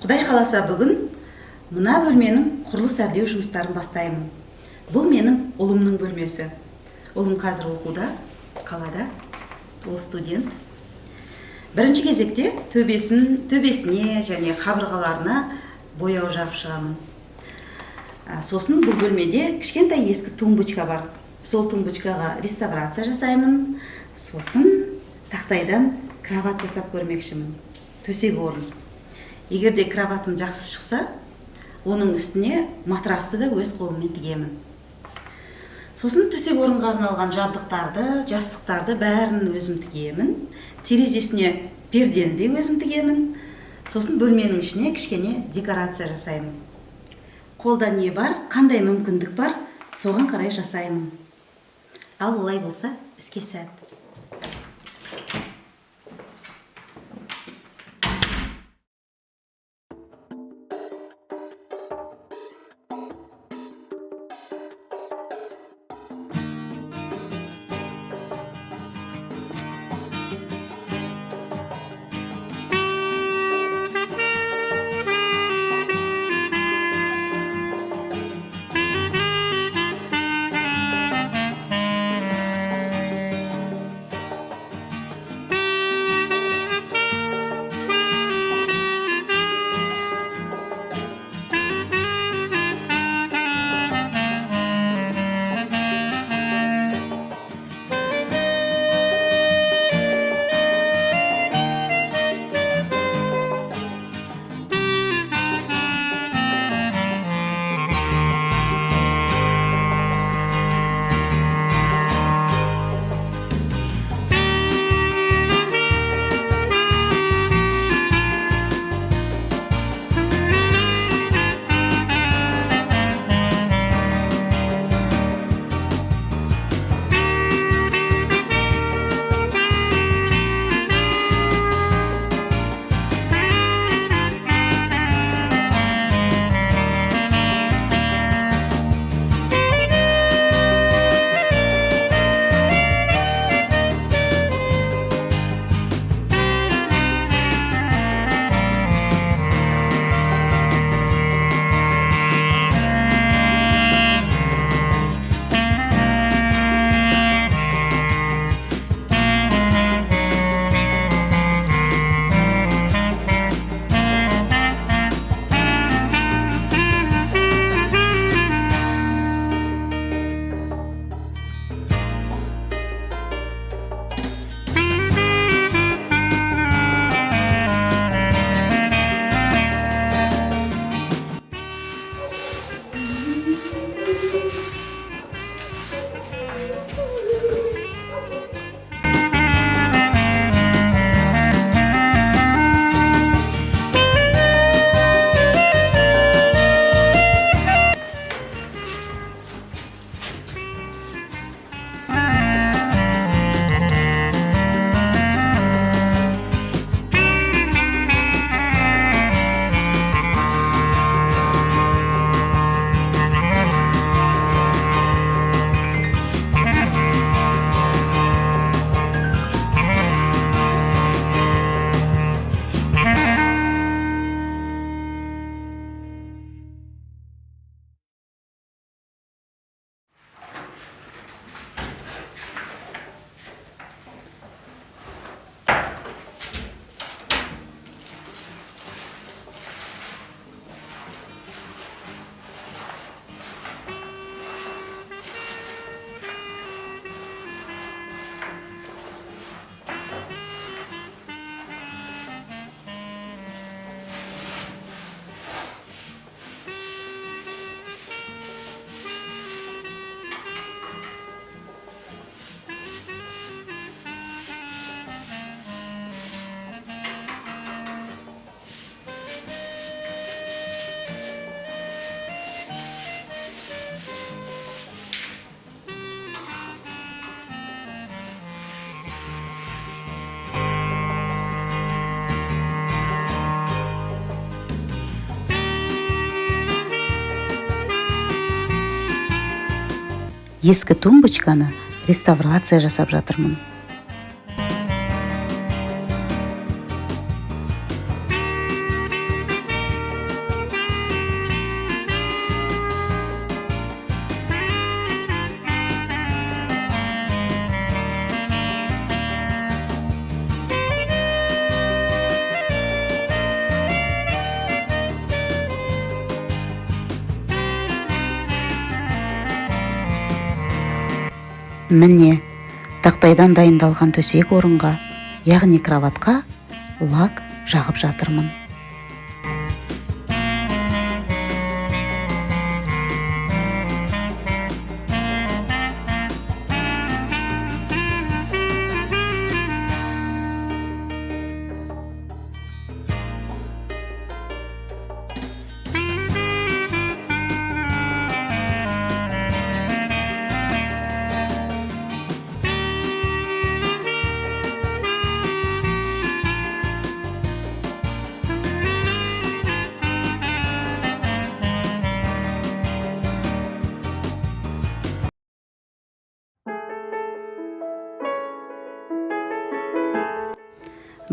Құдай қаласа бүгін мына бөлменің құрылыс әрлеу жұмыстарын бастаймын. Бұл менің ұлымның бөлмесі. Ұлым қазір оқуда, қалада, ол студент. Бірінші кезекте төбесіне және қабырғаларына бояу жағып шығамын. Сосын бұл бөлмеде кішкентай ескі тумбочка бар. Сол тумбочкаға реставрация жасаймын. Сосын тақтайдан кроват жасап көрмекшімін. Төсек орын. Егерде кроватым жақсы шықса, оның үстіне матрасты да өз қолыммен тігемін. Сосын төсек орынға арналған жабдықтарды, жастықтарды бәрін өзім тігемін. Терезесіне пердені де өзім тігемін. Сосын бөлменің ішіне кішкене декорация жасаймын. Қолда не бар, қандай мүмкіндік бар, соған қарай жасаймын. Ал олай болса, іске сәт. Ескі тумбочканы реставрация жасап жатырмын. Міне, тақтайдан дайындалған төсек орынға, яғни кроватқа лак жағып жатырмын.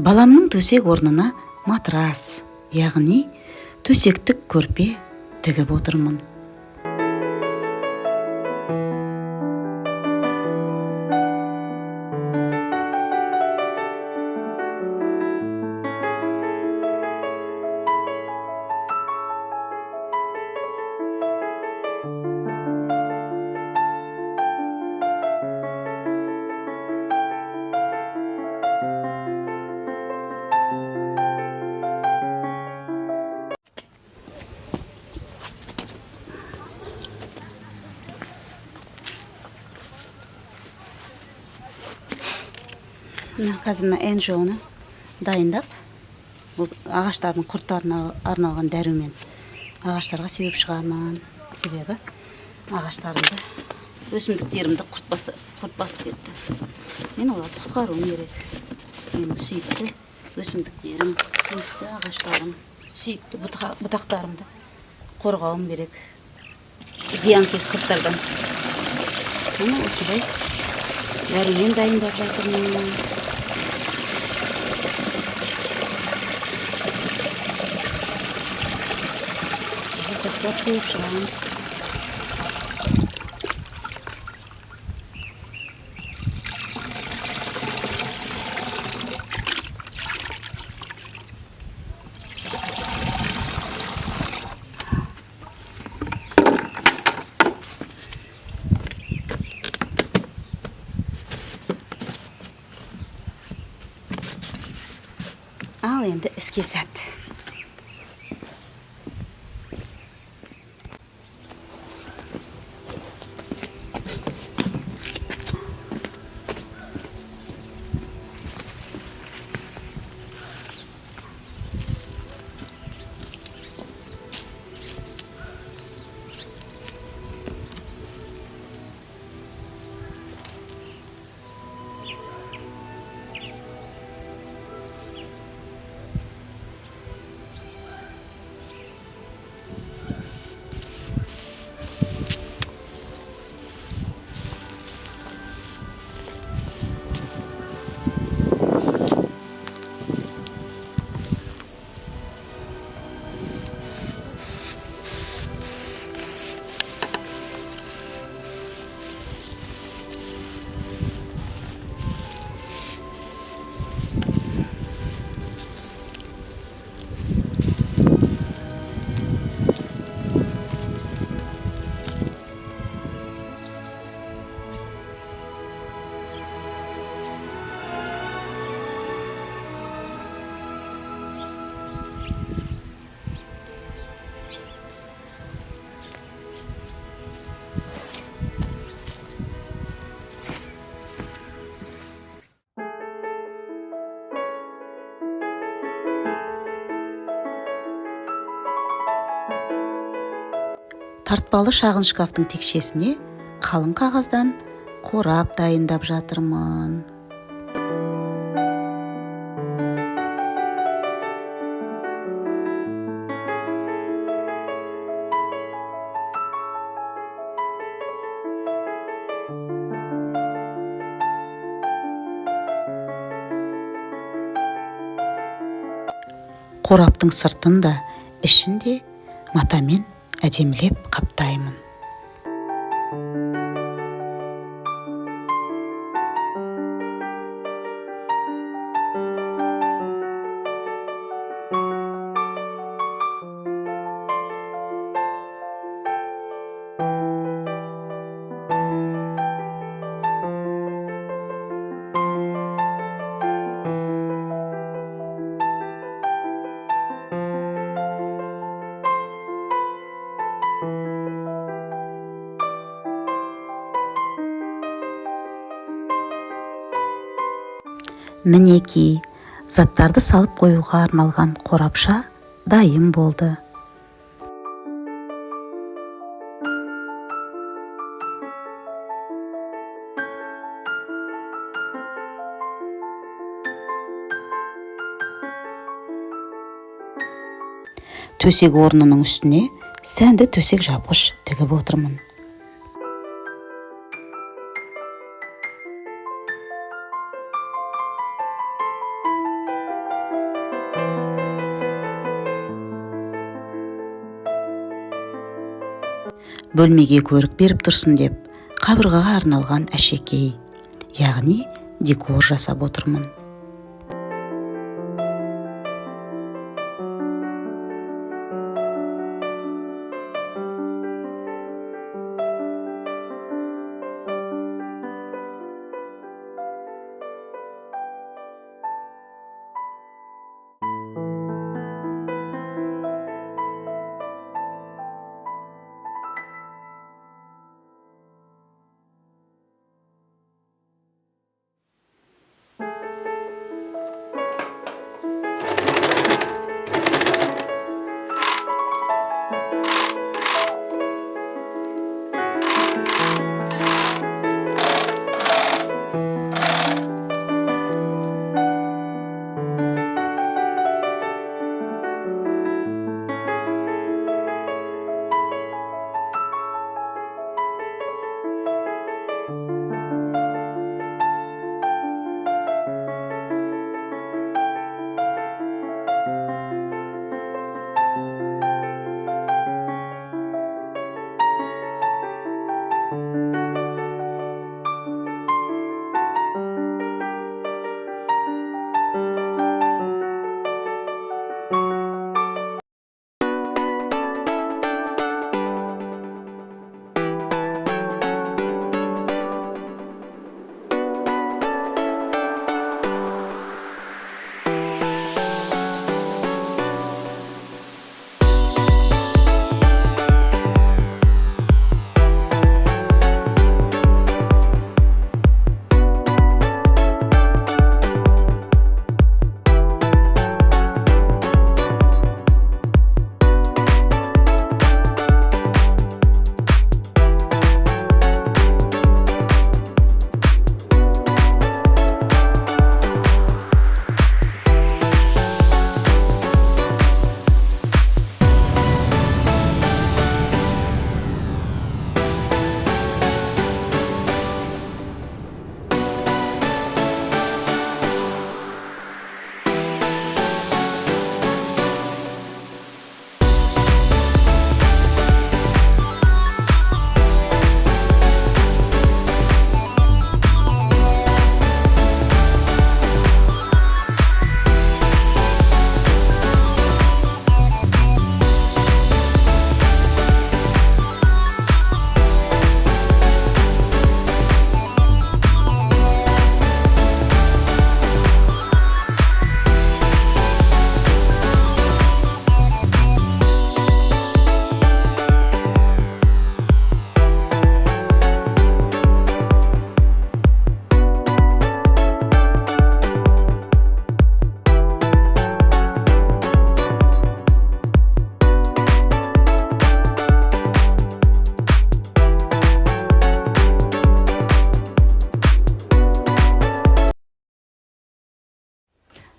Баламның төсек орнына матрас, яғни төсектік көрпе тігіп отырмын. Қазір энжоны дайындап, бұл ағаштардың құрттарына арналған дәрумен ағаштарға себіп шығамын. Себебі ағаштарымды, өсімдіктерімді құрт басып кетті. Мен оларды құтқаруым керек. Менің сүйікті өсімдіктерім, сүйікті ағаштарым, сүйікті бұтақтарымды қорғауым керек. Зиянкес құрттардан. Міне осындай дәрумен дайындап жатырмын. Жақсылап сеуіп шығамын. Ал енді іске сәт. Тартпалы шағын шкафтың текшесіне қалың қағаздан қорап дайындап жатырмын. Қораптың сыртын да ішін де матамен әдемілеп қаптаймын. мінеки, заттарды салып қоюға арналған қорапша дайын болды. Төсек орнының үстіне сәнді төсек жапқыш тігіп отырмын. Бөлмеге көрік беріп тұрсын деп, қабырғаға арналған әшекей, яғни декор жасап отырмын.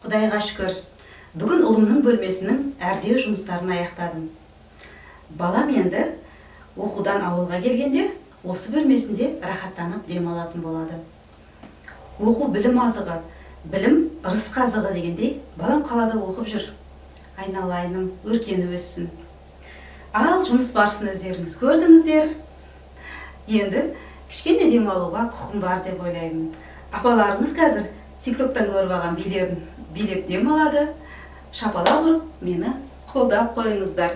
Құдайға шүкір, бүгін ұлымның бөлмесінің әрдеу жұмыстарын аяқтадым. Балам енді оқудан ауылға келгенде осы бөлмесінде рахаттанып демалатын болады. Оқу білім азығы, білім ырыс қазығы дегендей, балам қалада оқып жүр. Айналайыным өркені өссін. Ал жұмыс барысын өздеріңіз көрдіңіздер. Енді кішкене демалуға құқым бар деп ойлаймын. Апаларыңыз қазір TikToktан көріп алған билерін билеп демалады. Шапалақ ұрып, мені қолдап қойыңыздар.